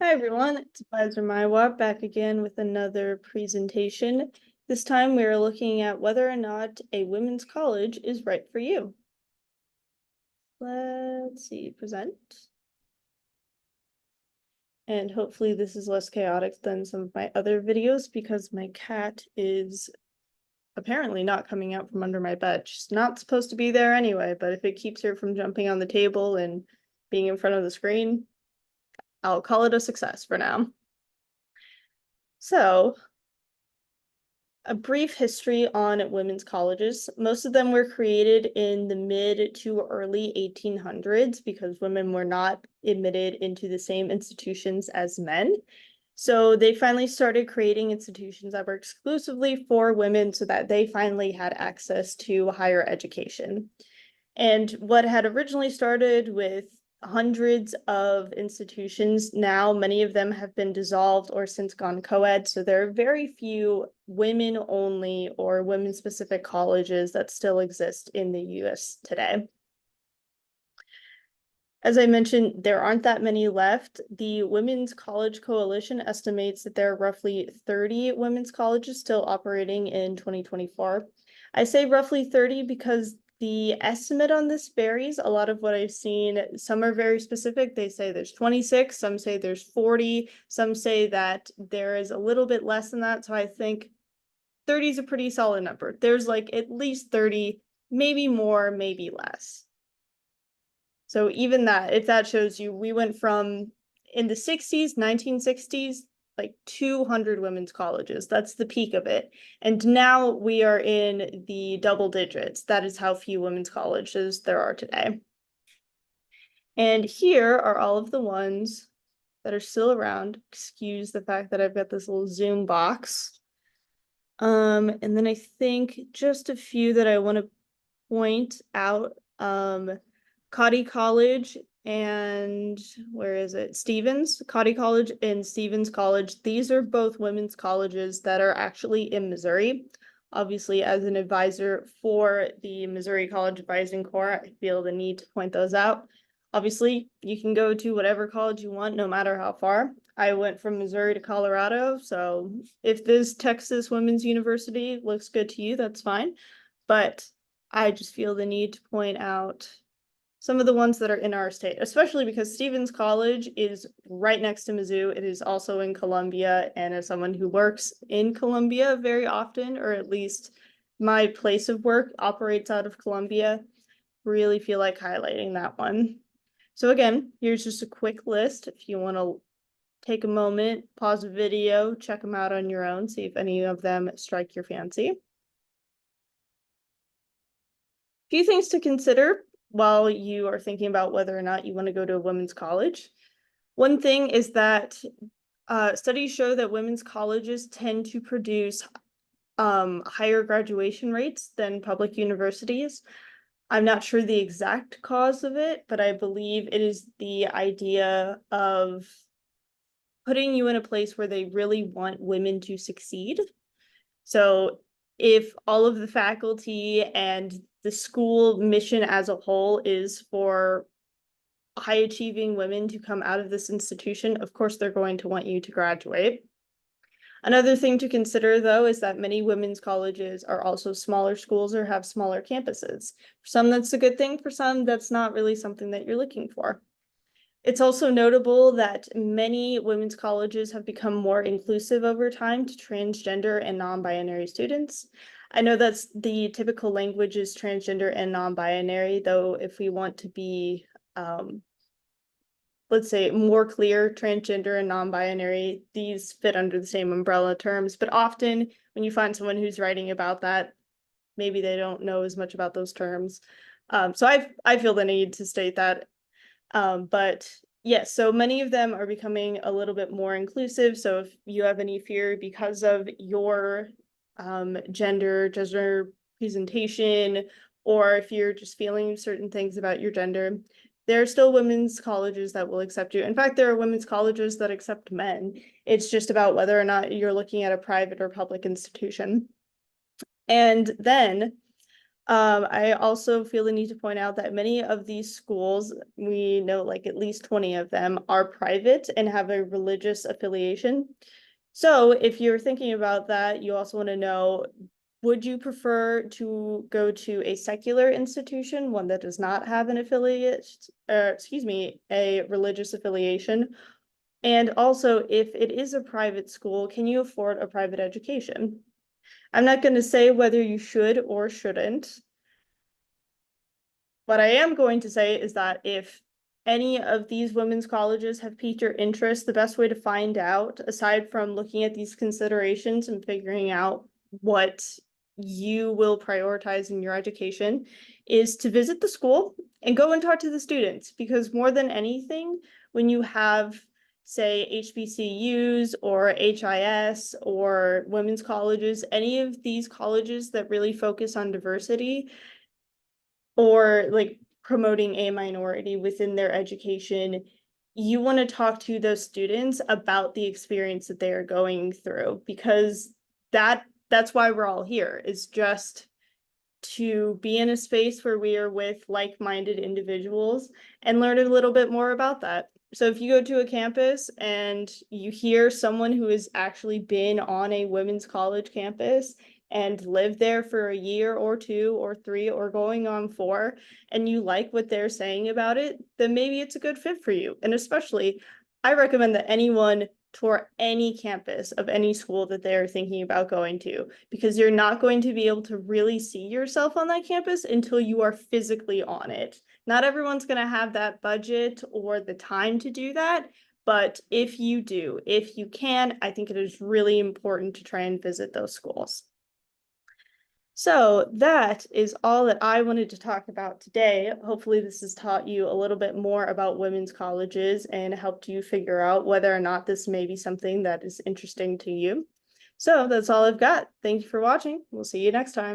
Hi everyone, it's Advisor Maiwa back again with another presentation. This time we are looking at whether or not a women's college is right for you. Let's see, present. And hopefully this is less chaotic than some of my other videos because my cat is apparently not coming out from under my bed. She's not supposed to be there anyway, but if it keeps her from jumping on the table and being in front of the screen, I'll call it a success for now. So, a brief history on women's colleges. Most of them were created in the mid to early 1800s because women were not admitted into the same institutions as men. So they finally started creating institutions that were exclusively for women so that they finally had access to higher education. And what had originally started with hundreds of institutions, now many of them have been dissolved or since gone co-ed. So there are very few women only or women specific colleges that still exist in the US today. As I mentioned, there aren't that many left. The Women's College Coalition estimates that there are roughly 30 women's colleges still operating in 2024. I say roughly 30 because the estimate on this varies. A lot of what I've seen, some are very specific. They say there's 26, some say there's 40, some say that there is a little bit less than that. So I think 30 is a pretty solid number. There's like at least 30, maybe more, maybe less. So even that, if that shows you, we went from in the 60s, 1960s, like 200 women's colleges. That's the peak of it. And now we are in the double digits. That is how few women's colleges there are today. And here are all of the ones that are still around. Excuse the fact that I've got this little Zoom box. And then I think just a few that I want to point out. Cotty College and where is it? Stevens, Cotty College and Stevens College. These are both women's colleges that are actually in Missouri. Obviously, as an advisor for the Missouri College Advising Corps, I feel the need to point those out. Obviously, you can go to whatever college you want, no matter how far. I went from Missouri to Colorado, so if this Texas Women's University looks good to you, that's fine. But I just feel the need to point out some of the ones that are in our state, especially because Stevens College is right next to Mizzou. It is also in Columbia, and as someone who works in Columbia very often, or at least my place of work operates out of Columbia, really feel like highlighting that one. So again, here's just a quick list. If you want to take a moment, pause the video, check them out on your own, see if any of them strike your fancy. Few things to consider while you are thinking about whether or not you want to go to a women's college. One thing is that studies show that women's colleges tend to produce higher graduation rates than public universities. I'm not sure the exact cause of it, but I believe it is the idea of putting you in a place where they really want women to succeed. So if all of the faculty and the school mission as a whole is for high achieving women to come out of this institution, of course, they're going to want you to graduate. Another thing to consider, though, is that many women's colleges are also smaller schools or have smaller campuses. For some, that's a good thing. For some, that's not really something that you're looking for. It's also notable that many women's colleges have become more inclusive over time to transgender and non-binary students. I know that's the typical language is transgender and non-binary, though if we want to be let's say more clear, transgender and non-binary, these fit under the same umbrella terms, but often when you find someone who's writing about that, maybe they don't know as much about those terms. So I feel the need to state that. But yes, so many of them are becoming a little bit more inclusive. So if you have any fear because of your gender presentation, or if you're just feeling certain things about your gender, there are still women's colleges that will accept you. In fact, there are women's colleges that accept men. It's just about whether or not you're looking at a private or public institution. And then I also feel the need to point out that many of these schools, we know like at least 20 of them are private and have a religious affiliation. So if you're thinking about that, you also want to know, would you prefer to go to a secular institution, one that does not have an affiliate, excuse me, a religious affiliation? And also, if it is a private school, can you afford a private education? I'm not going to say whether you should or shouldn't. What I am going to say is that if any of these women's colleges have piqued your interest, the best way to find out, aside from looking at these considerations and figuring out what you will prioritize in your education, is to visit the school and go and talk to the students. Because more than anything, when you have, say, HBCUs or HIS or women's colleges, any of these colleges that really focus on diversity, or like promoting a minority within their education, you want to talk to those students about the experience that they are going through, because that's why we're all here, is just to be in a space where we are with like-minded individuals and learn a little bit more about that. So if you go to a campus and you hear someone who has actually been on a women's college campus and lived there for a year or two or three or going on four, and you like what they're saying about it, then maybe it's a good fit for you. And especially, I recommend that anyone tour any campus of any school that they're thinking about going to, because you're not going to be able to really see yourself on that campus until you are physically on it. Not everyone's going to have that budget or the time to do that, but if you do, if you can, I think it is really important to try and visit those schools. So that is all that I wanted to talk about today. Hopefully this has taught you a little bit more about women's colleges and helped you figure out whether or not this may be something that is interesting to you. So that's all I've got. Thank you for watching. We'll see you next time.